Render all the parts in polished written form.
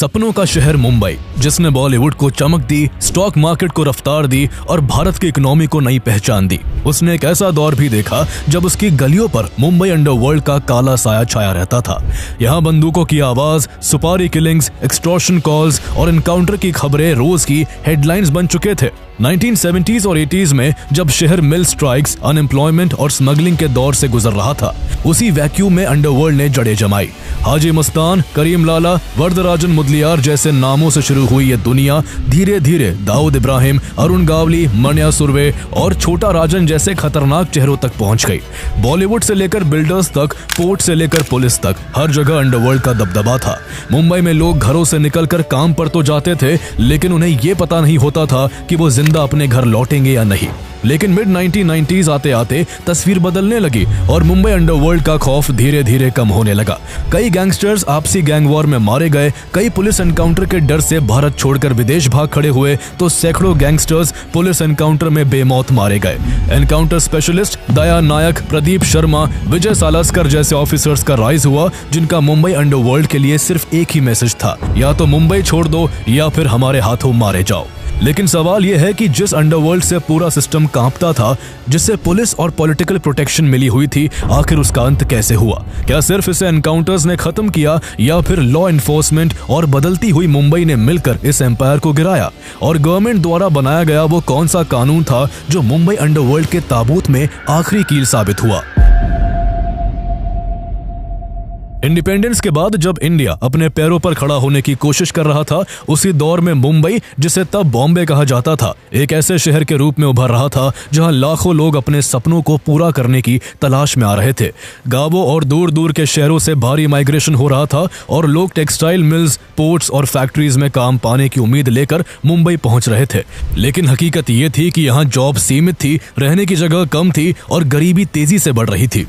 सपनों का शहर मुंबई, जिसने बॉलीवुड को चमक दी, स्टॉक मार्केट को रफ्तार दी और भारत की इकोनॉमी को नई पहचान दी। उसने एक ऐसा दौर भी देखा जब उसकी गलियों पर मुंबई अंडरवर्ल्ड का काला साया छाया रहता था। यहाँ बंदूकों की आवाज, सुपारी किलिंग्स, एक्सटॉर्शन कॉल्स और एनकाउंटर की खबरें रोज की हेडलाइंस बन चुके थे। 1970s और 80s में जब शहर मिल स्ट्राइक्स, अनएम्प्लॉयमेंट और स्मगलिंग के दौर से गुजर रहा था, उसी वैक्यूम में अंडरवर्ल्ड ने जड़ें जमाई। हाजी मस्तान, करीम लाला, वरदराजन मुदलियार जैसे नामों से शुरू हुई ये दुनिया धीरे धीरे दाऊद इब्राहिम, अरुण गावली, मन्या सुर्वे और छोटा राजन जैसे खतरनाक चेहरों तक पहुंच गई। बॉलीवुड से लेकर बिल्डर्स तक, पोर्ट से लेकर पुलिस तक, हर जगह अंडरवर्ल्ड का दबदबा था। मुंबई में लोग घरों से निकलकर काम पर तो जाते थे, लेकिन उन्हें ये पता नहीं होता था कि वो जिंदा अपने घर लौटेंगे या नहीं। लेकिन मिड 1990s आते आते तस्वीर बदलने लगी और मुंबई अंडरवर्ल्ड का खौफ धीरे धीरे कम होने लगा। कई गैंगस्टर्स आपसी गैंग वॉर में मारे गए, कई पुलिस एनकाउंटर के डर से भारत छोड़कर विदेश भाग खड़े हुए, तो सैकड़ों गैंगस्टर्स पुलिस एनकाउंटर में बेमौत मारे गए। एनकाउंटर स्पेशलिस्ट दया नायक, प्रदीप शर्मा, विजय सालास्कर जैसे ऑफिसर्स का राइज हुआ, जिनका मुंबई अंडरवर्ल्ड के लिए सिर्फ एक ही मैसेज था, या तो मुंबई छोड़ दो या फिर हमारे हाथों मारे जाओ। लेकिन सवाल यह है कि जिस अंडरवर्ल्ड से पूरा सिस्टम कांपता था, जिससे पुलिस और पॉलिटिकल प्रोटेक्शन मिली हुई थी, आखिर उसका अंत कैसे हुआ? क्या सिर्फ इसे एनकाउंटर्स ने खत्म किया या फिर लॉ एनफोर्समेंट और बदलती हुई मुंबई ने मिलकर इस एम्पायर को गिराया? और गवर्नमेंट द्वारा बनाया गया वो कौन सा कानून था जो मुंबई अंडरवर्ल्ड के ताबूत में आखिरी कील साबित हुआ? इंडिपेंडेंस के बाद जब इंडिया अपने पैरों पर खड़ा होने की कोशिश कर रहा था, उसी दौर में मुंबई, जिसे तब बॉम्बे कहा जाता था, एक ऐसे शहर के रूप में उभर रहा था जहां लाखों लोग अपने सपनों को पूरा करने की तलाश में आ रहे थे। गांवों और दूर दूर के शहरों से भारी माइग्रेशन हो रहा था और लोग टेक्सटाइल मिल्स, पोर्ट्स और फैक्ट्रीज में काम पाने की उम्मीद लेकर मुंबई पहुंच रहे थे। लेकिन हकीकत ये थी कि यहाँ जॉब सीमित थी, रहने की जगह कम थी और गरीबी तेजी से बढ़ रही थी।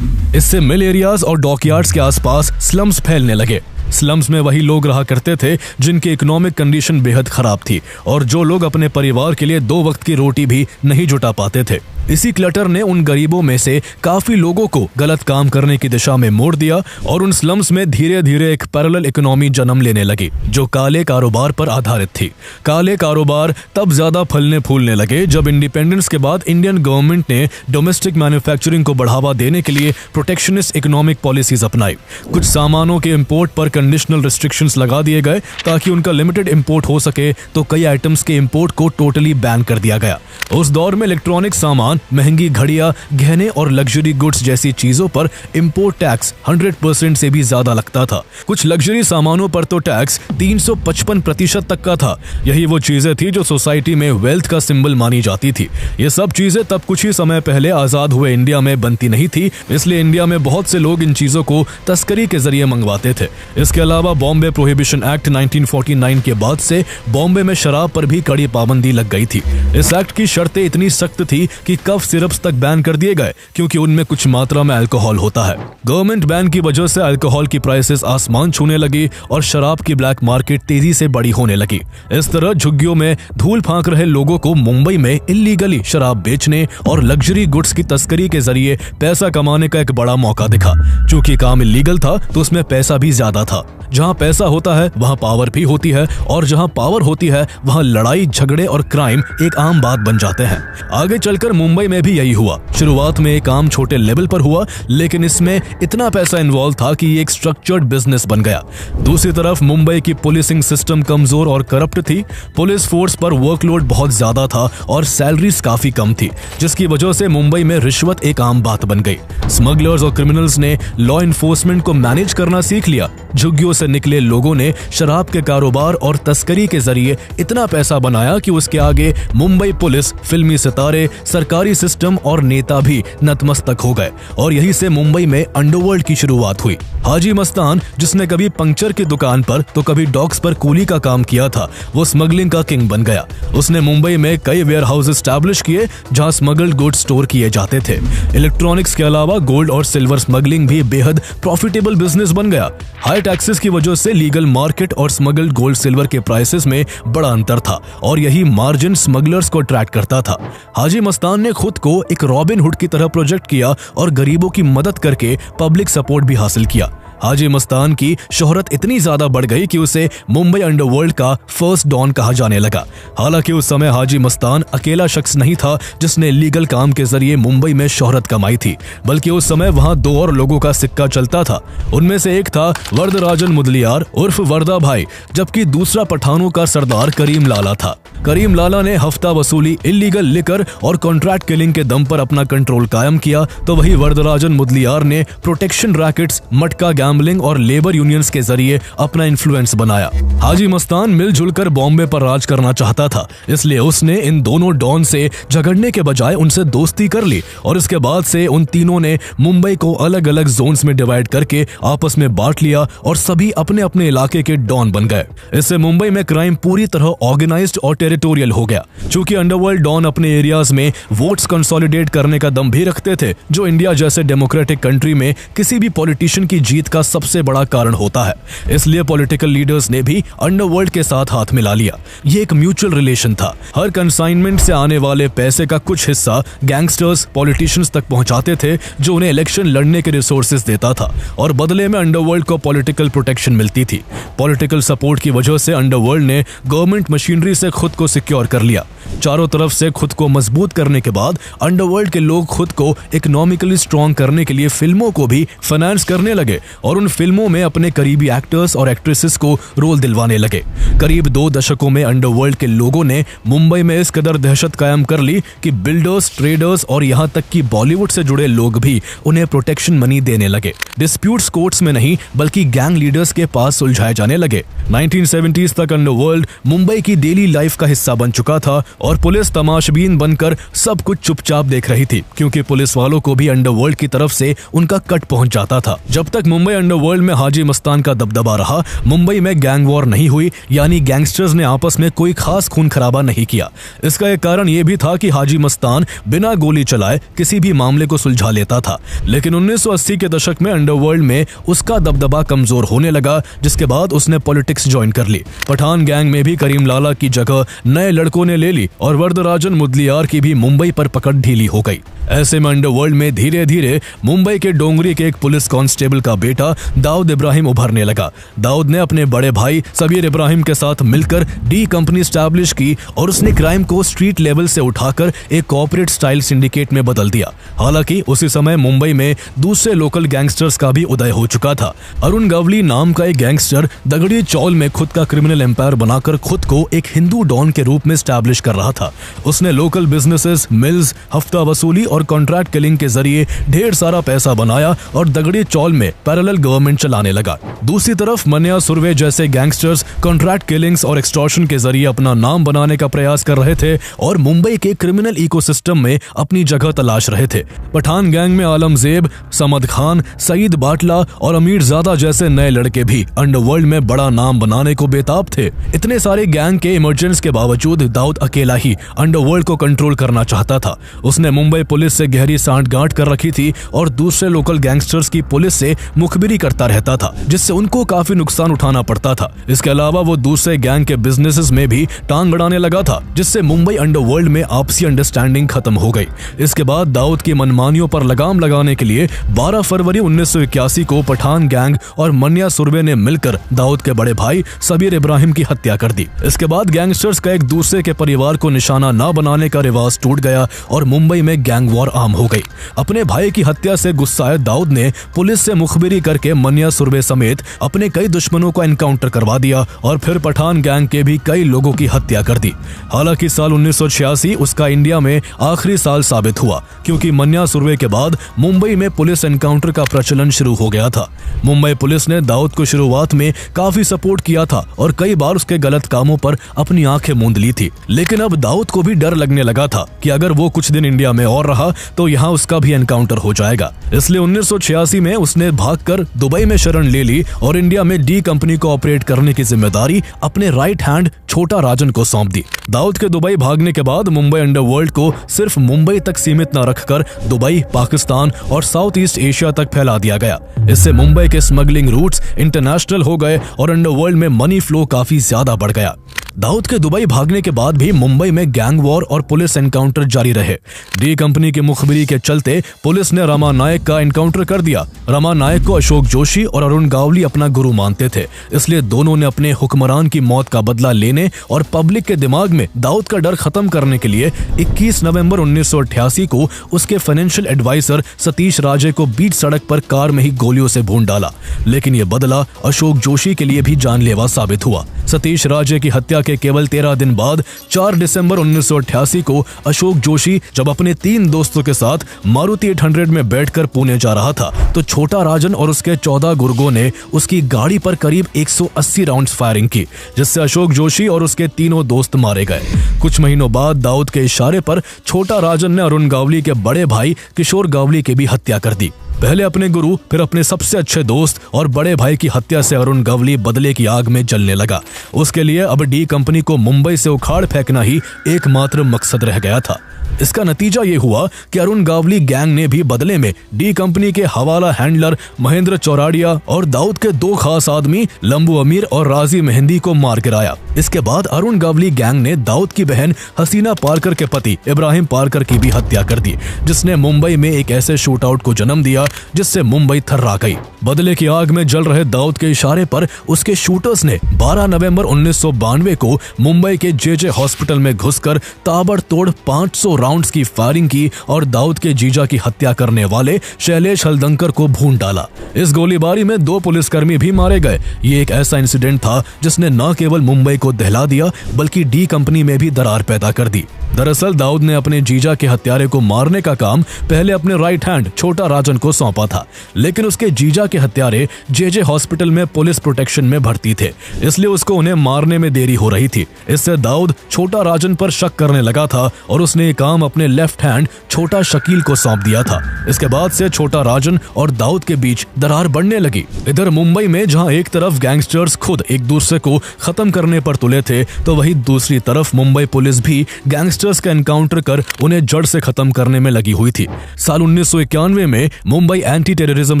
इससे मिल एरियाज और डॉकयार्ड्स के आसपास स्लम्स फैलने लगे। स्लम्स में वही लोग रहा करते थे जिनकी इकोनॉमिक कंडीशन बेहद खराब थी और जो लोग अपने परिवार के लिए 2 वक्त की रोटी भी नहीं जुटा पाते थे। इसी क्लटर ने उन गरीबों में से काफी लोगों को गलत काम करने की दिशा में मोड़ दिया और उन स्लम्स में धीरे धीरे एक पैरेलल इकोनॉमी जन्म लेने लगी जो काले कारोबार पर आधारित थी। काले कारोबार तब ज्यादा फलने फूलने लगे जब इंडिपेंडेंस के बाद इंडियन गवर्नमेंट ने डोमेस्टिक मैन्युफैक्चरिंग को बढ़ावा देने के लिए प्रोटेक्शनिस्ट इकोनॉमिक पॉलिसीज अपनाई। कुछ सामानों के इंपोर्ट पर कंडीशनल रिस्ट्रिक्शंस लगा दिए गए ताकि उनका लिमिटेड इंपोर्ट हो सके, तो कई आइटम्स के इंपोर्ट को टोटली बैन कर दिया गया। उस दौर में इलेक्ट्रॉनिक सामान, महंगी घड़ियां, गहने और लग्जरी गुड्स जैसी चीजों पर इंपोर्ट टैक्स 100% से भी ज्यादा लगता था। कुछ लग्जरी सामानों पर तो टैक्स 355% तक का था। यही वो चीजें थी जो सोसाइटी में वेल्थ का सिंबल मानी जाती थी। ये सब चीजें तब कुछ ही समय पहले आजाद हुए इंडिया में बनती नहीं थी, इसलिए इंडिया में बहुत से लोग इन चीजों को तस्करी के जरिए मंगवाते थे। इसके अलावा बॉम्बे प्रोहिबिशन एक्ट 1949 के बाद से बॉम्बे में शराब पर भी कड़ी पाबंदी लग गई थी। इस एक्ट की शर्तें इतनी सख्त थी कि कफ सिरप्स तक बैन कर दिए गए क्योंकि उनमें कुछ मात्रा में अल्कोहल होता है। गवर्नमेंट बैन की वजह से अल्कोहल की प्राइसेस आसमान छूने लगी और शराब की ब्लैक मार्केट तेजी से बड़ी होने लगी। इस तरह झुग्गियों में धूल फांक रहे लोगों को मुंबई में इल्लीगली शराब बेचने और लग्जरी गुड्स की तस्करी के जरिए पैसा कमाने का एक बड़ा मौका दिखा। चूंकि काम इल्लीगल था तो उसमें पैसा भी ज्यादा था। जहां पैसा होता है वहां पावर भी होती है और जहां पावर होती है वहां लड़ाई, झगड़े और क्राइम एक आम बात बन जाते हैं। आगे चलकर मुंबई में भी यही हुआ। शुरुआत में काम छोटे लेवल पर हुआ, लेकिन इसमें इतना पैसा इन्वॉल्व था कि ये एक स्ट्रक्चर्ड बिजनेस बन गया। दूसरी तरफ मुंबई की पुलिसिंग सिस्टम कमजोर और करप्ट थी। पुलिस फोर्स पर वर्कलोड बहुत ज्यादा था और सैलरीज काफी कम थी, जिसकी वजह से मुंबई में रिश्वत एक आम बात बन गई। स्मगलर्स और क्रिमिनल्स ने लॉ एनफोर्समेंट को मैनेज करना सीख लिया। झुग्गियों से निकले लोगों ने शराब के कारोबार और तस्करी के जरिए इतना पैसा बनाया कि उसके आगे मुंबई पुलिस, फिल्मी सितारे, सरकारी सिस्टम और नेता भी नतमस्तक हो गए और यही से मुंबई में अंडरवर्ल्ड की शुरुआत हुई। हाजी मस्तान, जिसने कभी पंक्चर की दुकान पर तो कभी डॉक्स पर कूली का काम किया था, वो स्मगलिंग का किंग बन गया। उसने मुंबई में कई वेयर हाउस एस्टैब्लिश किए जहां स्मगल्ड गुड्स स्टोर किए जाते थे। इलेक्ट्रॉनिक्स के अलावा गोल्ड और सिल्वर स्मगलिंग भी बेहद प्रॉफिटेबल बिजनेस बन गया। हाई टैक्सेस की वजह से लीगल मार्केट और स्मगल्ड गोल्ड सिल्वर के प्राइसेस में बड़ा अंतर था और यही मार्जिन स्मगलर्स को अट्रैक्ट करता था। हाजी मस्तान ने खुद को एक रॉबिन हुड की तरह प्रोजेक्ट किया और गरीबों की मदद करके पब्लिक सपोर्ट भी हासिल किया। हाजी मस्तान की शोहरत इतनी ज्यादा बढ़ गई कि उसे मुंबई अंडरवर्ल्ड का फर्स्ट डॉन कहा जाने लगा। हालांकि उस समय हाजी मस्तान अकेला शख्स नहीं था जिसने लीगल काम के जरिए मुंबई में शोहरत कमाई थी, बल्कि उस समय वहां दो और लोगों का सिक्का चलता था। उनमें से एक था वरदराजन मुदलियार उर्फ वर्दा भाई, जबकि दूसरा पठानों का सरदार करीम लाला था। करीम लाला ने हफ्ता वसूली, इल्लीगल लिकर और कॉन्ट्रैक्ट किलिंग के दम पर अपना कंट्रोल कायम किया, तो वही वरदराजन मुदलियार ने प्रोटेक्शन रैकेट्स, मटका गैम्बलिंग और लेबर यूनियंस के जरिए अपना इन्फ्लुएंस बनाया। हाजी मस्तान मिलजुल कर बॉम्बे पर राज करना चाहता था, इसलिए उसने इन दोनों डॉन से झगड़ने के बजाय उनसे दोस्ती कर ली और इसके बाद से उन तीनों ने मुंबई को अलग अलग जोन्स में डिवाइड करके आपस में बांट लिया और सभी अपने अपने इलाके के डॉन बन गए। इससे मुंबई में क्राइम पूरी तरह ऑर्गेनाइज्ड और टेरिटोरियल हो गया। चूंकि अंडरवर्ल्ड डॉन अपने एरियाज में वोट्स कंसोलिडेट करने का दम भी रखते थे, जो इंडिया जैसे डेमोक्रेटिक कंट्री में किसी भी पॉलिटिशियन की जीत का सबसे बड़ा कारण होता है, इसलिए पॉलिटिकल लीडर्स ने भी अंडरवर्ल्ड के साथ हाथ मिला लिया। ये एक म्यूचुअल रिलेशन था। हर कंसाइनमेंट से आने वाले पैसे का कुछ हिस्सा गैंगस्टर्स पॉलिटिशियंस तक पहुंचाते थे, जो उन्हें इलेक्शन लड़ने के रिसोर्सेज देता था और बदले में अंडरवर्ल्ड को पॉलिटिकल प्रोटेक्शन मिलती थी। पॉलिटिकल सपोर्ट की वजह से अंडरवर्ल्ड ने गवर्नमेंट मशीनरी से खुद को सिक्योर कर लिया। चारों तरफ से खुद को मजबूत करने के बाद अंडरवर्ल्ड के लोग खुद को इकोनॉमिकली स्ट्रॉन्ग करने के लिए फिल्मों को भी फाइनेंस करने लगे और उन फिल्मों में अपने करीबी एक्टर्स और एक्ट्रेसेस को रोल दिलवाने लगे। करीब 2 दशकों में अंडरवर्ल्ड के लोगों ने मुंबई में इस कदर दहशत कायम कर ली कि बिल्डर्स, ट्रेडर्स और यहाँ तक कि बॉलीवुड से जुड़े लोग भी उन्हें प्रोटेक्शन मनी देने लगे। डिस्प्यूट्स कोर्ट्स में नहीं बल्कि गैंग लीडर्स के पास सुलझाए जाने लगे। 1970s तक अंडरवर्ल्ड मुंबई की डेली लाइफ का हिस्सा बन चुका था और पुलिस तमाशबीन बनकर सब कुछ चुपचाप देख रही थी, क्योंकि पुलिस वालों को भी अंडरवर्ल्ड की तरफ से उनका कट पहुंच जाता था। जब तक मुंबई अंडरवर्ल्ड में हाजी मस्तान का दबदबा रहा, मुंबई में गैंग वॉर नहीं हुई, यानी गैंगस्टर्स ने आपस में कोई खास खून खराबा नहीं किया। इसका एक कारण यह भी था कि हाजी मस्तान बिना गोली चलाए किसी भी मामले को सुलझा लेता था। लेकिन 1980 के दशक में अंडरवर्ल्ड में उसका दबदबा कमजोर होने लगा, जिसके बाद उसने पॉलिटिक्स ज्वाइन कर ली। पठान गैंग में भी करीम लाला की जगह नए लड़कों ने ले ली और वरदराजन मुदलियार की भी मुंबई पर पकड़ ढीली हो गई। ऐसे में अंडरवर्ल्ड में धीरे धीरे मुंबई के डोंगरी के एक पुलिस कांस्टेबल का बेटा दाऊद इब्राहिम उभरने लगा। दाऊद ने अपने बड़े भाई सबीर इब्राहिम के साथ मिलकर डी कंपनी स्टैब्लिश की और उसने क्राइम को स्ट्रीट लेवल से उठाकर एक कॉर्पोरेट स्टाइल सिंडिकेट में बदल दिया। हालांकि उसी समय मुंबई में दूसरे लोकल गैंगस्टर्स का भी उदय हो चुका था। अरुण गवली नाम का एक गैंगस्टर दगड़ी चौल में खुद का क्रिमिनल एम्पायर बनाकर खुद को एक हिंदू डॉन के रूप में स्टैब्लिश कर रहा था। उसने लोकल बिजनेसेस, मिल्स, हफ्ता वसूली और कॉन्ट्रैक्ट किलिंग के जरिए ढेर सारा पैसा बनाया और दगड़ी चौल में पैरेलल गवर्नमेंट चलाने लगा। दूसरी तरफ मन्या सुर्वे जैसे गैंगस्टर्स कॉन्ट्रैक्ट किलिंग्स और एक्सटॉर्शन के जरिए अपना नाम बनाने का प्रयास कर रहे थे और मुंबई के क्रिमिनल इकोसिस्टम में अपनी जगह तलाश रहे थे। पठान गैंग में आलमजेब, समद खान, सईद बाटला और अमीर ज़ादा जैसे नए लड़के भी अंडरवर्ल्ड में बड़ा नाम बनाने को बेताब थे। इतने सारे गैंग के इमरजेंस के बावजूद दाऊद अकेला ही अंडरवर्ल्ड को कंट्रोल करना चाहता था। उसने मुंबई पुलिस से गहरी सांठगांठ कर रखी थी और दूसरे लोकल गैंगस्टर्स की पुलिस से मुखबिरी करता रहता था, जिससे उनको काफी नुकसान उठाना पड़ता था। इसके अलावा वो दूसरे गैंग के बिजनेसेस में भी टांग अड़ाने लगा था, जिससे मुंबई अंडरवर्ल्ड में आपसी अंडरस्टैंडिंग खत्म हो गई। इसके बाद दाऊद की मनमानियों पर लगाम लगाने के लिए 12 फरवरी 1981 को पठान गैंग और मन्या सुर्वे ने मिलकर दाऊद के बड़े भाई सबीर इब्राहिम की हत्या कर दी। इसके बाद गैंगस्टर्स का एक दूसरे के परिवार को निशाना न बनाने का रिवाज टूट गया और मुंबई में गैंग वॉर आम हो गई। अपने भाई की हत्या से गुस्साए दाऊद ने पुलिस से मुखबिरी करके मन्या सुर्वे समेत अपने कई दुश्मनों को एनकाउंटर करवा दिया और फिर पठान गैंग के भी कई लोगों की हत्या कर दी। हालांकि साल 1986 उसका इंडिया में आखिरी साल साबित हुआ, क्योंकि मन्या सुर्वे के बाद मुंबई में पुलिस एनकाउंटर का प्रचलन शुरू हो गया था। मुंबई पुलिस ने दाऊद को शुरुआत में काफी सपोर्ट किया था और कई बार उसके गलत कामों पर अपनी आंखें मूंद ली थी, लेकिन अब दाऊद को भी डर लगने लगा था कि अगर वो कुछ दिन इंडिया में और रहा तो यहाँ उसका भी एनकाउंटर हो जाएगा। इसलिए 1986 में उसने भागकर दुबई में शरण ले ली और इंडिया में डी कंपनी को ऑपरेट करने की जिम्मेदारी अपने राइट हैंड छोटा राजन को सौंप दी। दाऊद के दुबई भागने के बाद मुंबई अंडरवर्ल्ड को सिर्फ मुंबई तक सीमित न रखकर दुबई, पाकिस्तान और साउथ ईस्ट एशिया तक फैला दिया गया। इससे मुंबई के स्मगलिंग रूट्स इंटरनेशनल हो गए और अंडरवर्ल्ड में मनी फ्लो काफी ज्यादा बढ़ गया। दाऊद के दुबई भागने के बाद भी मुंबई में गैंग वॉर और पुलिस एनकाउंटर जारी रहे। डी कंपनी की मुखबिरी के चलते पुलिस ने रमा नायक का एनकाउंटर कर दिया। रमा नायक को अशोक जोशी और अरुण गावली अपना गुरु मानते थे, इसलिए दोनों ने अपने हुक्मरान की मौत का बदला लेने और पब्लिक के दिमाग में दाऊद का डर खत्म करने के लिए 21 नवंबर 1988 को उसके फाइनेंशियल एडवाइजर सतीश राजे को बीच सड़क पर कार में ही गोलियों से भून डाला। लेकिन यह बदला अशोक जोशी के लिए भी जानलेवा साबित हुआ। सतीश राजे की हत्या के केवल 13 दिन बाद 4 दिसंबर 1988 को अशोक जोशी जब अपने 3 दोस्तों के साथ मारुति 800 में बैठकर पुणे जा रहा था तो छोटा राजन और उसके 14 गुर्गों ने उसकी गाड़ी पर करीब 180 राउंड्स फायरिंग की, जिससे अशोक जोशी और उसके तीनों दोस्त मारे गए। कुछ महीनों बाद दाऊद के इशारे पर छोटा राजन ने अरुण गावली के बड़े भाई किशोर गावली की भी हत्या कर दी। पहले अपने गुरु, फिर अपने सबसे अच्छे दोस्त और बड़े भाई की हत्या से अरुण गावली बदले की आग में जलने लगा। उसके लिए अब डी कंपनी को मुंबई से उखाड़ फेंकना ही एकमात्र मकसद रह गया था। इसका नतीजा ये हुआ कि अरुण गावली गैंग ने भी बदले में डी कंपनी के हवाला हैंडलर महेंद्र चौराडिया और दाऊद के 2 खास आदमी लंबू अमीर और राजी मेहंदी को मार गिराया। इसके बाद अरुण गावली गैंग ने दाऊद की बहन हसीना पारकर के पति इब्राहिम पारकर की भी हत्या कर दी, जिसने मुंबई में एक ऐसे शूटआउट को जन्म दिया जिससे मुंबई थर्रा गई। बदले की आग में जल रहे दाऊद के इशारे पर उसके शूटर्स ने 12 नवंबर 1992 को मुंबई के जेजे हॉस्पिटल में घुसकर ताबड़तोड़ 500 राउंड्स की फायरिंग की और दाऊद के जीजा की हत्या करने वाले शैलेश हलदंकर को भून डाला। इस गोलीबारी में 2 पुलिसकर्मी भी मारे गए। ये एक ऐसा इंसिडेंट था जिसने न केवल मुंबई को दहला दिया बल्कि डी कंपनी में भी दरार पैदा कर दी। दरअसल दाऊद ने अपने जीजा के हत्यारे को मारने का काम पहले अपने राइट हैंड छोटा राजन को सौंपा था, लेकिन उसके जीजा के हत्यारे जेजे हॉस्पिटल में पुलिस प्रोटेक्शन में भर्ती थे, इसलिए उसको उन्हें मारने में देरी हो रही थी। इससे दाऊद छोटा राजन पर शक करने लगा था और उसने ये काम अपने लेफ्ट हैंड छोटा शकील को सौंप दिया था। इसके बाद से छोटा राजन और दाऊद के बीच दरार बढ़ने लगी। इधर मुंबई में जहां एक तरफ गैंगस्टर्स खुद एक दूसरे को खत्म करने पर तुले थे, तो वहीं दूसरी तरफ मुंबई पुलिस भी गैंगस्टर्स का एनकाउंटर कर उन्हें जड़ से खत्म करने में लगी हुई थी। साल 1991 में Mumbai anti terrorism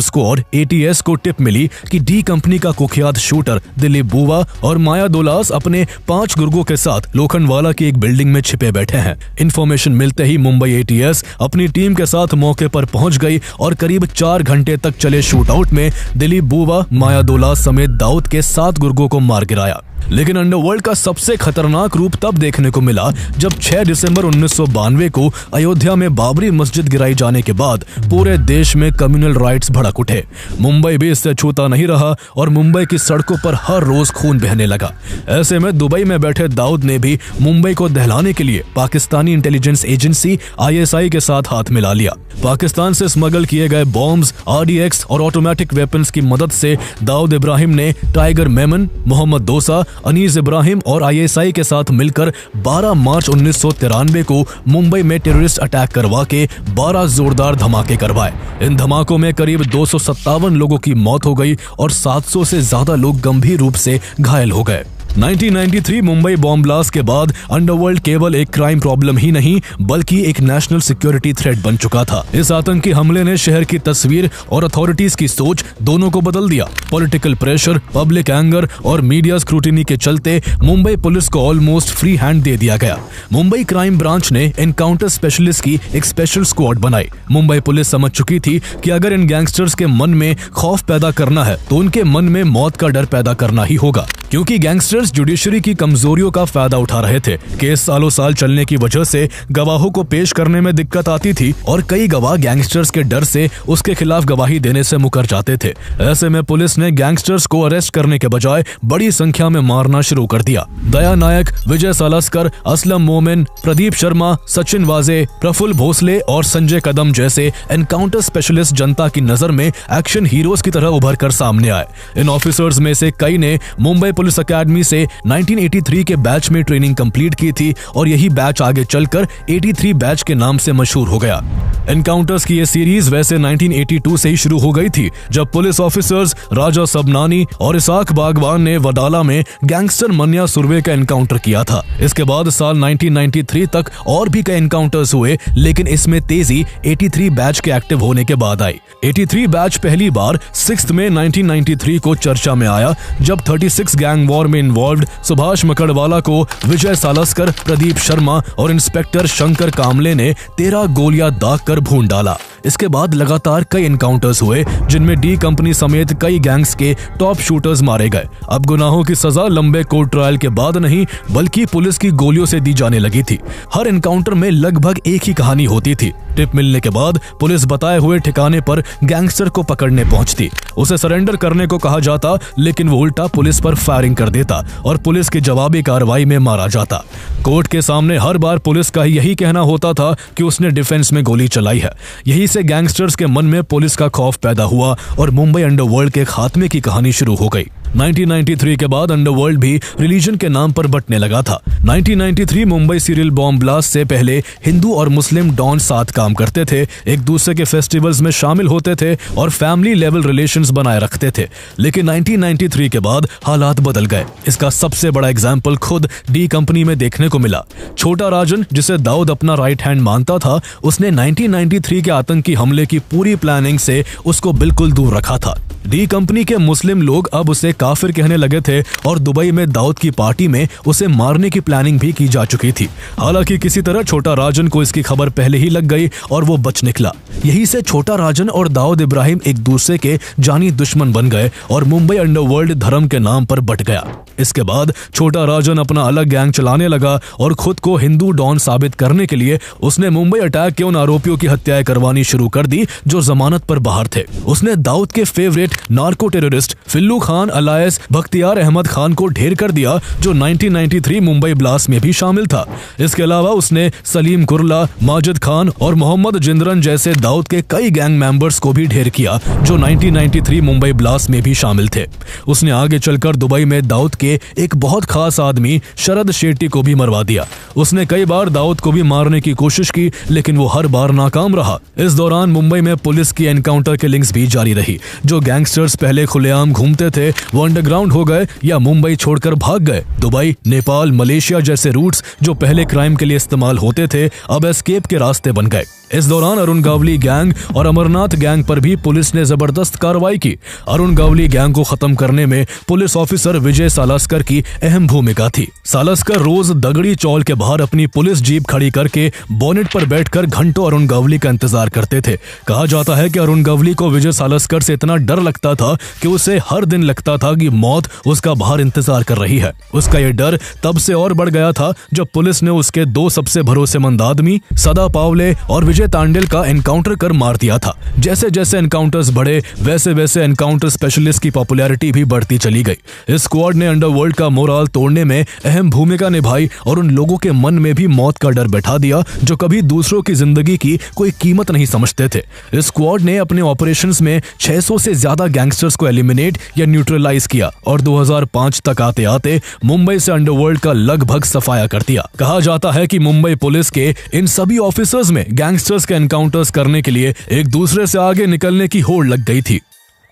squad ATS को टिप मिली कि डी कंपनी का कुख्यात शूटर दिलीप बुवा और माया दोलास अपने 5 गुर्गों के साथ लोखंडवाला की एक बिल्डिंग में छिपे बैठे हैं। इन्फॉर्मेशन मिलते ही मुंबई ATS अपनी टीम के साथ मौके पर पहुंच गई और करीब 4 घंटे तक चले शूटआउट में दिलीप बुवा, माया दोलास समेत दाऊद के 7 गुर्गों को मार गिराया। लेकिन अंडरवर्ल्ड का सबसे खतरनाक रूप तब देखने को मिला जब 6 दिसंबर 1992 को अयोध्या में बाबरी मस्जिद गिराई जाने के बाद पूरे देश में कम्युनल राइट्स भड़क उठे। मुंबई भी इससे छूता नहीं रहा और मुंबई की सड़कों पर हर रोज खून बहने लगा। ऐसे में दुबई में बैठे दाऊद ने भी मुंबई को दहलाने के लिए पाकिस्तानी इंटेलिजेंस एजेंसी ISI के साथ हाथ मिला लिया। पाकिस्तान से स्मगल किए गए बॉम्ब्स, RDX और ऑटोमेटिक वेपन्स की मदद से दाऊद इब्राहिम ने टाइगर मेमन, मोहम्मद दोसा, अनीस इब्राहिम और ISI के साथ मिलकर 12 मार्च 1993 को मुंबई में टेररिस्ट अटैक करवा के 12 जोरदार धमाके करवाए। इन धमाकों में करीब 257 लोगों की मौत हो गई और 700 से ज्यादा लोग गंभीर रूप से घायल हो गए। 1993 मुंबई बॉम्ब ब्लास्ट के बाद अंडरवर्ल्ड केवल एक क्राइम प्रॉब्लम ही नहीं बल्कि एक नेशनल सिक्योरिटी थ्रेट बन चुका था। इस आतंकी हमले ने शहर की तस्वीर और अथॉरिटीज की सोच दोनों को बदल दिया। पॉलिटिकल प्रेशर, पब्लिक एंगर और मीडिया स्क्रूटिनी के चलते मुंबई पुलिस को ऑलमोस्ट फ्री हैंड दे दिया गया। मुंबई क्राइम ब्रांच ने एनकाउंटर स्पेशलिस्ट की एक स्पेशल स्क्वाड बनाई। मुंबई पुलिस समझ चुकी थी कि अगर इन गैंगस्टर्स के मन में खौफ पैदा करना है तो उनके मन में मौत का डर पैदा करना ही होगा, क्योंकि गैंगस्टर्स जुडिशरी की कमजोरियों का फायदा उठा रहे थे। केस सालों साल चलने की वजह से गवाहों को पेश करने में दिक्कत आती थी और कई गवाह गैंगस्टर्स के डर से उसके खिलाफ गवाही देने से मुकर जाते थे। ऐसे में पुलिस ने गैंगस्टर्स को अरेस्ट करने के बजाय बड़ी संख्या में मारना शुरू कर दिया। दया नायक, विजय सालस्कर, असलम मोमिन, प्रदीप शर्मा, सचिन वाजे, प्रफुल्ल भोसले और संजय कदम जैसे एनकाउंटर स्पेशलिस्ट जनता की नजर में एक्शन हीरोज की तरह उभर कर सामने आए। इन ऑफिसर्स में से कई ने मुंबई पुलिस अकेडमी से 1983 के बैच में ट्रेनिंग कंप्लीट की थी और यही बैच आगे चलकर 83 बैच के नाम से मशहूर हो गया। एनकाउंटर्स की ये सीरीज वैसे 1982 से ही शुरू हो गई थी, जब पुलिस ऑफिसर्स राजा सबनानी और इसाक बागवान ने वडाला में गैंगस्टर मन्या सुरवे का एनकाउंटर किया था। इसके बाद साल 1993 तक और भी कई एनकाउंटर्स हुए, लेकिन इसमें तेजी 83 बैच के एक्टिव होने के बाद आई। 83 बैच पहली बार 6 मई 1993 को चर्चा में आया, जब 36 गैंग वॉर में इन्वॉल्व इन्वॉल्व्ड सुभाष मकड़वाला को विजय सालस्कर, प्रदीप शर्मा और इंस्पेक्टर शंकर कामले ने 13 गोलियां दागकर भून डाला। इसके बाद लगातार कई एनकाउंटर्स हुए जिनमें डी कंपनी समेत कई गैंग्स के टॉप शूटर्स मारे गए। अब गुनाहों की सजा लंबे कोर्ट ट्रायल के बाद नहीं बल्कि पुलिस की गोलियों से दी जाने लगी थी। हर एनकाउंटर में लगभग एक ही कहानी होती थी। टिप मिलने के बाद पुलिस बताए हुए ठिकाने पर गैंगस्टर को पकड़ने पहुंचती, उसे सरेंडर करने को कहा जाता लेकिन वो उल्टा पुलिस पर फायरिंग कर देता और पुलिस की जवाबी कार्रवाई में मारा जाता। कोर्ट के सामने हर बार पुलिस का यही कहना होता था कि उसने डिफेंस में गोली चलाई है। यही से गैंगस्टर्स के मन में पुलिस का खौफ पैदा हुआ और मुंबई अंडरवर्ल्ड के खात्मे की कहानी शुरू हो गई। 1993 के बाद अंडरवर्ल्ड भी रिलीजन के नाम पर बंटने लगा था। 1993 मुंबई सीरियल बॉम्ब ब्लास्ट से पहले हिंदू और मुस्लिम डॉन साथ काम करते थे, एक दूसरे के फेस्टिवल्स में शामिल होते थे और फैमिली लेवल रिलेशंस बनाए रखते थे। लेकिन 1993 के बाद हालात बदल गए। इसका सबसे बड़ा एग्जाम्पल खुद डी कंपनी में देखने को मिला। छोटा राजन, जिसे दाऊद अपना राइट हैंड मानता था, उसने 1993 के आतंकी हमले की पूरी प्लानिंग से उसको बिल्कुल दूर रखा था। डी कंपनी के मुस्लिम लोग अब उसे काफिर कहने लगे थे और दुबई में दाऊद की पार्टी में उसे मारने की प्लानिंग भी की जा चुकी थी। हालांकि किसी तरह छोटा राजन को इसकी खबर पहले ही लग गई और वो बच निकला। यही से छोटा राजन और दाऊद इब्राहिम एक दूसरे के जानी दुश्मन बन गए और मुंबई अंडरवर्ल्ड धर्म के नाम पर बट गया। इसके बाद छोटा राजन अपना अलग गैंग चलाने लगा और खुद को हिंदू डॉन साबित करने के लिए उसने मुंबई अटैक के उन आरोपियों की हत्याएं करवानी शुरू कर दी जो जमानत पर बाहर थे। उसने दाऊद के favourite narco terrorist फिल्लू Khan अलायस Bakhtiyar Ahmad Khan को ढेर कर दिया जो 1993 मुंबई ब्लास्ट में भी शामिल था। इसके अलावा उसने सलीम कुरला, माजिद खान और मोहम्मद जिंदरन जैसे दाऊद के कई गैंग मेंबर्स को भी ढेर किया जो 1993 मुंबई ब्लास्ट में भी शामिल थे। उसने आगे चलकर दुबई में दाऊद के एक बहुत खास आदमी शरद शेट्टी को भी मरवा दिया। उसने कई बार दाऊद को भी मारने की कोशिश की लेकिन वो हर बार नाकाम रहा। इस दौरान मुंबई में पुलिस की एनकाउंटर किलिंग्स भी जारी रही। जो गैंगस्टर्स पहले खुलेआम घूमते थे वो अंडरग्राउंड हो गए या मुंबई छोड़कर भाग गए। दुबई, नेपाल, मलेशिया जैसे रूट्स जो पहले क्राइम के लिए इस्तेमाल होते थे अब एस्केप के रास्ते बन गए। इस दौरान अरुण गावली गैंग और अमरनाथ गैंग पर भी पुलिस ने जबरदस्त कार्रवाई की। अरुण गावली गैंग को खत्म करने में पुलिस ऑफिसर विजय सालस्कर की अहम भूमिका थी। सालस्कर रोज दगड़ी चौल के बाहर अपनी पुलिस जीप खड़ी करके बोनेट पर बैठकर घंटों अरुण गावली का इंतजार करते थे। कहा जाता है कि अरुण गावली को विजय सालस्कर से इतना डर लगता था कि उसे हर दिन लगता था कि मौत उसका बाहर इंतजार कर रही है। उसका यह डर तब से और बढ़ गया था जब पुलिस ने उसके दो सबसे भरोसेमंद आदमी सदा पावले और विजय तांडेल का एनकाउंटर कर मार दिया था। जैसे जैसे एनकाउंटर्स बढ़े वैसे वैसे एनकाउंटर स्पेशलिस्ट की पॉपुलैरिटी भी बढ़ती चली गई। इस स्क्वाड ने अंडरवर्ल्ड का मोराल तोड़ने में अहम भूमिका निभाई और उन लोगों के मन में भी मौत का डर बैठा दिया जो कभी दूसरों की जिंदगी की कोई कीमत नहीं समझते थे। इस स्क्वाड ने अपने ऑपरेशंस में 600 से ज्यादा गैंगस्टर्स को एलिमिनेट या न्यूट्रलाइज किया और 2005 तक आते आते मुंबई से अंडरवर्ल्ड का लगभग सफाया कर दिया। कहा जाता है कि मुंबई पुलिस के इन सभी ऑफिसर्स में गैंगस्टर्स के एनकाउंटर्स करने के लिए एक दूसरे से आगे निकलने की होड़ लग गई थी।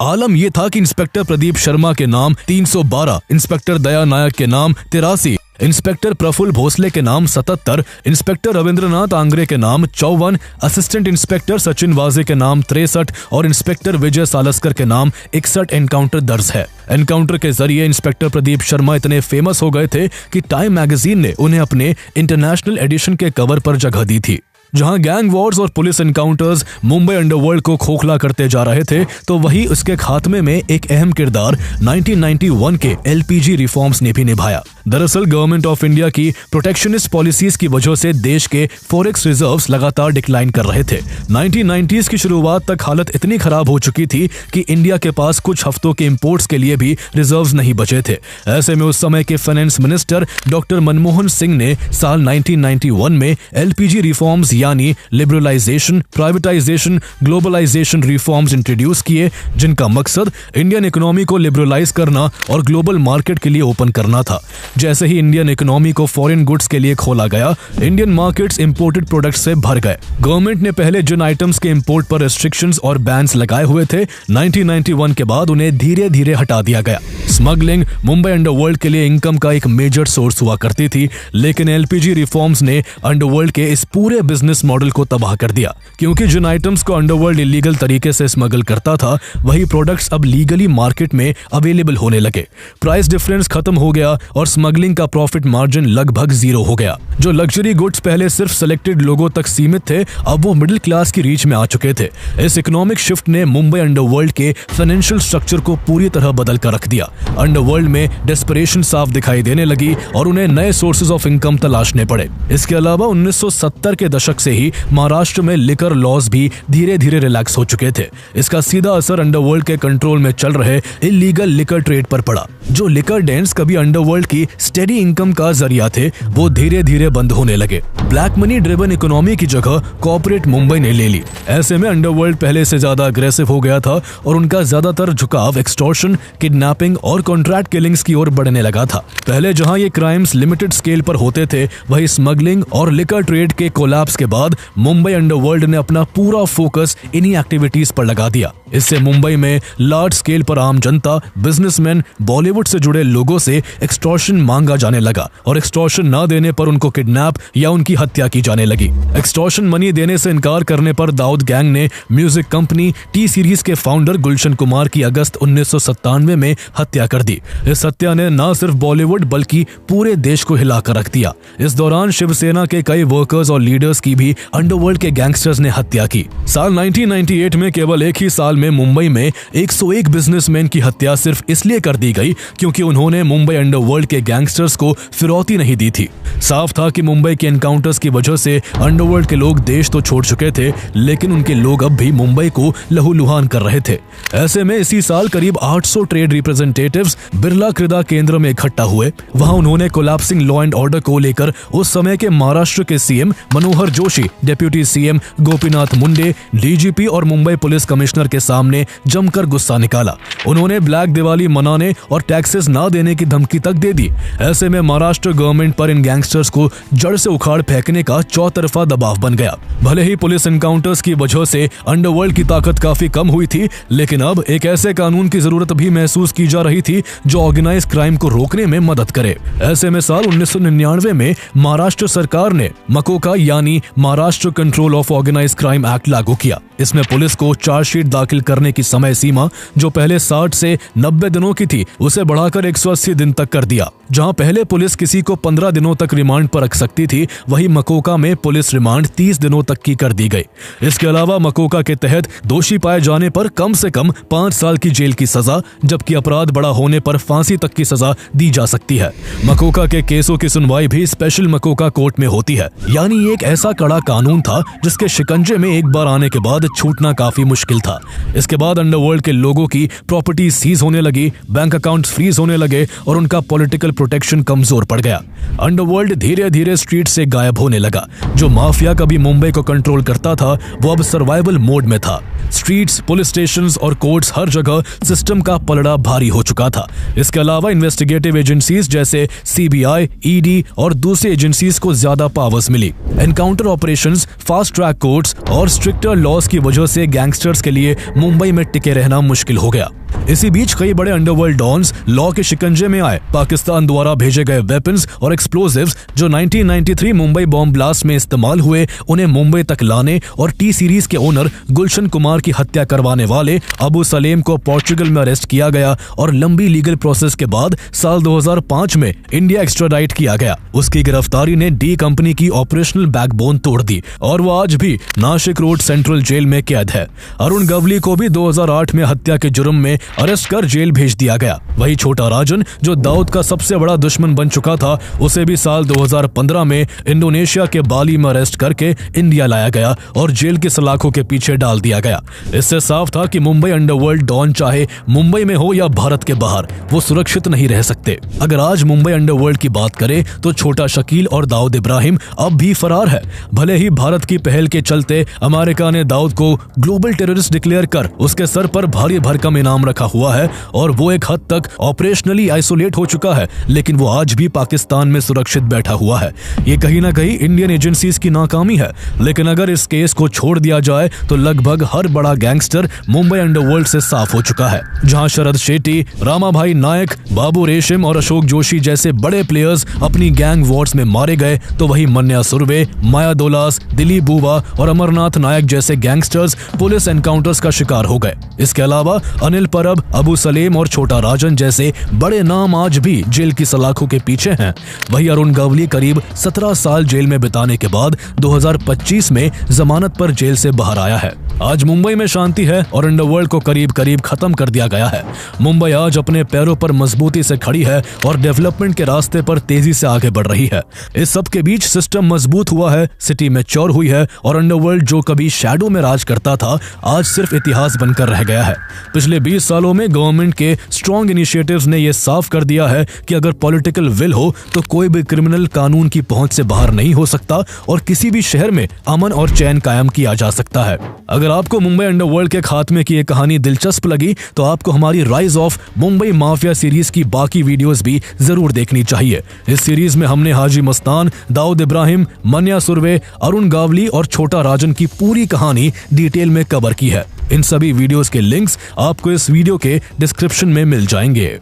आलम यह था कि इंस्पेक्टर प्रदीप शर्मा के नाम 312, इंस्पेक्टर दया नायक के नाम 83, इंस्पेक्टर प्रफुल्ल भोसले के नाम 77, इंस्पेक्टर रविंद्रनाथ आंग्रे के नाम 54, असिस्टेंट इंस्पेक्टर सचिन वाजे के नाम 63 और इंस्पेक्टर विजय सालस्कर के नाम 61 एनकाउंटर दर्ज है। एनकाउंटर के जरिए इंस्पेक्टर प्रदीप शर्मा इतने फेमस हो गए थे कि टाइम मैगजीन ने उन्हें अपने इंटरनेशनल एडिशन के कवर पर जगह दी थी। जहां गैंग वॉर्स और पुलिस एनकाउंटर्स मुंबई अंडरवर्ल्ड को खोखला करते जा रहे थे तो वही उसके खात्मे में एक अहम किरदार 1991 के एलपीजी रिफॉर्म्स ने भी निभाया। दरअसल गवर्नमेंट ऑफ इंडिया की प्रोटेक्शनिस्ट पॉलिसीज की वजह से देश के फॉरेक्स रिजर्व्स लगातार डिक्लाइन कर रहे थे। 1990s की शुरुआत तक हालत इतनी खराब हो चुकी थी कि इंडिया के पास कुछ हफ्तों के इंपोर्ट्स के लिए भी रिजर्व्स नहीं बचे थे। ऐसे में उस समय के finance minister doctor Manmohan Singh ने साल 1991 में एलपीजी रिफॉर्म्स यानी liberalisation, privatisation, globalisation reforms introduce किए जिनका मकसद इंडियन इकोनॉमी को लिबरलाइज करना और ग्लोबल मार्केट के लिए ओपन करना था। जैसे ही इंडियन इकोनॉमी को फॉरेन गुड्स के लिए खोला गया, इंडियन मार्केट्स इंपोर्टेड प्रोडक्ट्स से भर गए। गवर्नमेंट ने पहले जिन आइटम्स के इंपोर्ट पर रेस्ट्रिक्शंस और बैन्स लगाए हुए थे, 1991 के बाद उन्हें धीरे धीरे हटा दिया गया। स्मगलिंग मुंबई अंडरवर्ल्ड के लिए इनकम का एक मेजर सोर्स हुआ करती थी, लेकिन एलपीजी रिफॉर्म्स ने अंडरवर्ल्ड के इस पूरे बिजनेस बिजनेस मॉडल को तबाह कर दिया, क्योंकि जिन आइटम्स को अंडरवर्ल्ड इलीगल तरीके से स्मगल करता था वही प्रोडक्ट्स अब लीगली मार्केट में अवेलेबल होने लगे। प्राइस डिफरेंस खत्म हो गया और स्मगलिंग का प्रॉफिट मार्जिन लगभग जीरो हो गया। जो लग्जरी गुड्स पहले सिर्फ सेलेक्टेड लोगों तक सीमित थे, अब वो मिडिल क्लास की रीच में आ चुके थे। इस इकोनॉमिक शिफ्ट ने मुंबई अंडरवर्ल्ड के फाइनेंशियल स्ट्रक्चर को पूरी तरह बदल कर रख दिया। अंडरवर्ल्ड में डेस्परेशन साफ दिखाई देने लगी और उन्हें नए सोर्सेज ऑफ इनकम तलाशने पड़े। इसके अलावा 1970 के दशक से ही महाराष्ट्र में लिकर लॉज भी धीरे धीरे रिलैक्स हो चुके थे। इसका सीधा असर अंडरवर्ल्ड के कंट्रोल में चल रहे इलीगल लिकर ट्रेड पर पड़ा। जो लिकर डेंस कभी अंडरवर्ल्ड की स्टेडी इनकम का जरिया थे, वो धीरे धीरे बंद होने लगे। ब्लैक मनी ड्रिवन इकोनॉमी की जगह कॉर्पोरेट मुंबई ने ले ली। ऐसे में अंडरवर्ल्ड पहले से ज्यादा अग्रेसिव हो गया था और उनका ज्यादातर झुकाव एक्सटॉर्शन, किडनैपिंग और कॉन्ट्रैक्ट किलिंग्स की ओर बढ़ने लगा था। पहले जहां ये क्राइम्स लिमिटेड स्केल पर होते थे, वही स्मगलिंग और लिकर ट्रेड के कोलैप्स के बाद मुंबई अंडरवर्ल्ड ने अपना पूरा फोकस इन्हीं एक्टिविटीज पर लगा दिया। इससे मुंबई में लार्ज स्केल पर आम जनता, बिजनेसमैन, बॉलीवुड से जुड़े लोगों से एक्सटॉर्शन मांगा जाने लगा और एक्सटॉर्शन न देने पर उनको किडनैप या उनकी हत्या की जाने लगी। एक्सटॉर्शन मनी देने से इनकार करने पर दाऊद गैंग ने म्यूजिक कंपनी टी सीरीज के फाउंडर गुलशन कुमार की अगस्त 1997 में हत्या कर दी। इस हत्या ने न सिर्फ बॉलीवुड बल्कि पूरे देश को हिलाकर रख दिया। इस दौरान शिवसेना के कई वर्कर्स और लीडर्स की भी अंडरवर्ल्ड के गैंगस्टर्स ने हत्या की। साल 1998 में केवल एक ही साल में मुंबई में 101 बिजनेसमैन की हत्या सिर्फ इसलिए कर दी गई क्योंकि उन्होंने मुंबई अंडरवर्ल्ड के गैंगस्टर्स को फिरौती नहीं दी थी। साफ था कि मुंबई के एनकाउंटर्स की वजह से अंडरवर्ल्ड के लोग देश तो छोड़ चुके थे, लेकिन उनके लोग अब भी मुंबई को लहूलुहान कर रहे थे। ऐसे में इसी साल करीब 800 ट्रेड रिप्रेजेंटेटिव्स बिरला क्रीड़ा केंद्र में इकट्ठा हुए। वहां उन्होंने कोलैप्सिंग लॉ एंड ऑर्डर को लेकर उस समय के महाराष्ट्र के CM Manohar Joshi, deputy CM Gopinath Munde, DGP और मुंबई पुलिस कमिश्नर के सामने जमकर गुस्सा निकाला। उन्होंने ब्लैक दिवाली मनाने और टैक्सेस ना देने की धमकी तक दे दी। ऐसे में महाराष्ट्र गवर्नमेंट पर इन गैंगस्टर्स को जड़ से उखाड़ फेंकने का चौतरफा दबाव बन गया। भले ही पुलिस एनकाउंटर्स की वजह से अंडरवर्ल्ड की ताकत काफी कम हुई थी, लेकिन अब एक ऐसे कानून की जरूरत भी महसूस की जा रही थी जो ऑर्गेनाइज क्राइम को रोकने में मदद करे। ऐसे में साल 1999 में महाराष्ट्र सरकार ने मकोका यानी Maharashtra control of organise crime act लागू किया। इसमें पुलिस को चार्जशीट दाखिल करने की समय सीमा जो पहले 60 से 90 दिनों की थी, उसे बढ़ाकर 180 दिन तक कर दिया। जहां पहले पुलिस किसी को 15 दिनों तक रिमांड पर रख सकती थी, वही मकोका में पुलिस रिमांड 30 दिनों तक की कर दी गई। इसके अलावा मकोका के तहत दोषी पाए जाने पर कम से कम 5 साल की जेल की सजा, जबकि अपराध बड़ा होने पर फांसी तक की सजा दी जा सकती है। मकोका के केसों की सुनवाई भी स्पेशल मकोका कोर्ट में होती है। यानी एक ऐसा कड़ा कानून था जिसके शिकंजे में एक बार आने के बाद छूटना काफी मुश्किल था। इसके बाद अंडरवर्ल्ड के लोगों की प्रॉपर्टी सीज होने लगी, बैंक अकाउंट्स फ्रीज होने लगे और उनका पॉलिटिकल प्रोटेक्शन कमजोर पड़ गया। अंडरवर्ल्ड धीरे धीरे स्ट्रीट से गायब होने लगा। जो माफिया कभी मुंबई को कंट्रोल करता था, वो अब सर्वाइवल मोड में था। स्ट्रीट्स, पुलिस स्टेशंस और कोर्ट्स हर जगह सिस्टम का पलड़ा भारी हो चुका था। इसके अलावा इन्वेस्टिगेटिव एजेंसीज जैसे सीबीआई, ईडी और दूसरी एजेंसीज को ज्यादा पावर्स मिली। Encounter operations, fast track courts और स्ट्रिक्टर लॉज की वजह से गैंगस्टर्स के लिए मुंबई में टिके रहना मुश्किल हो गया। इसी बीच कई बड़े अंडरवर्ल्ड डॉन्स लॉ के शिकंजे में आए। पाकिस्तान द्वारा भेजे गए वेपन्स और एक्सप्लोजिव्स जो 1993 मुंबई बॉम्ब ब्लास्ट में इस्तेमाल हुए, उन्हें मुंबई तक लाने और टी सीरीज के ओनर गुलशन कुमार की हत्या करवाने वाले अबू सलेम को पोर्चुगल में अरेस्ट किया गया और लंबी लीगल प्रोसेस के बाद साल 2005 में इंडिया एक्स्ट्राडाइट किया गया। उसकी गिरफ्तारी ने डी कंपनी की ऑपरेशनल बैकबोन तोड़ दी और वो आज भी नासिक रोड सेंट्रल जेल में कैद है। अरुण गवली को भी 2008 में हत्या के जुर्म में अरेस्ट कर जेल भेज दिया गया। वही छोटा राजन, जो दाऊद का सबसे बड़ा दुश्मन बन चुका था, उसे भी साल 2015 में इंडोनेशिया के बाली में अरेस्ट करके इंडिया लाया गया और जेल की सलाखों के पीछे डाल दिया गया। इससे साफ था कि मुंबई अंडरवर्ल्ड डॉन चाहे मुंबई में हो या भारत के बाहर, वो सुरक्षित नहीं रह सकते। अगर आज मुंबई अंडरवर्ल्ड की बात करें तो छोटा शकील और दाऊद इब्राहिम अब भी फरार है। भले ही भारत की पहल के चलते अमेरिका ने दाऊद को ग्लोबल टेररिस्ट डिक्लेयर कर उसके सर पर भारी भरकम इनाम रखा रखा हुआ है और वो एक हद तक ऑपरेशनली आइसोलेट हो चुका है, लेकिन वो आज भी पाकिस्तान में सुरक्षित बैठा हुआ है। ये कहीं ना कहीं इंडियन एजेंसीज की नाकामी है, लेकिन अगर इस केस को छोड़ दिया जाए तो लगभग हर बड़ा गैंगस्टर मुंबई अंडरवर्ल्ड से साफ हो चुका है। जहां शरद शेट्टी, रामाभाई नायक, बाबू रेशम और अशोक जोशी जैसे बड़े प्लेयर्स अपनी गैंग वॉर्स में मारे गए, तो वही मन्या सुर्वे, माया दोलास, दिलीप बुवा और अमरनाथ नायक जैसे गैंगस्टर्स पुलिस एनकाउंटर्स का शिकार हो गए। इसके अलावा अनिल परब, अबू सलेम और छोटा राजन जैसे बड़े नाम आज भी जेल की सलाखों के पीछे हैं। वही अरुण गवली करीब 17 साल जेल में बिताने के बाद 2025 में जमानत पर जेल से बाहर आया है। आज मुंबई में शांति है और अंडरवर्ल्ड को करीब करीब खत्म कर दिया गया है। मुंबई आज अपने पैरों पर मजबूती से खड़ी है और डेवलपमेंट के रास्ते पर तेजी से आगे बढ़ रही है। इस सब के बीच सिस्टम मजबूत हुआ है, सिटी मैच्योर हुई है और अंडरवर्ल्ड जो कभी शैडो में राज करता था आज सिर्फ इतिहास बनकर रह गया है। पिछले 20 सालों में गवर्नमेंट के स्ट्रॉन्ग इनिशिएटिव्स ने यह साफ कर दिया है कि अगर पॉलिटिकल विल हो तो कोई भी क्रिमिनल कानून की पहुंच से बाहर नहीं हो सकता और किसी भी शहर में अमन और चैन कायम किया जा सकता है। अगर आपको मुंबई अंडरवर्ल्ड के खात्मे की ये कहानी दिलचस्प लगी तो आपको हमारी rise of Mumbai mafia series की बाकी वीडियोस भी जरूर देखनी चाहिए। इस सीरीज में हमने हाजी मस्तान, दाऊद इब्राहिम, मन्या सुर्वे, अरुण गावली और छोटा राजन की पूरी कहानी डिटेल में कवर की है। इन सभी वीडियोस के लिंक्स आपको इस वीडियो के डिस्क्रिप्शन में मिल जाएंगे।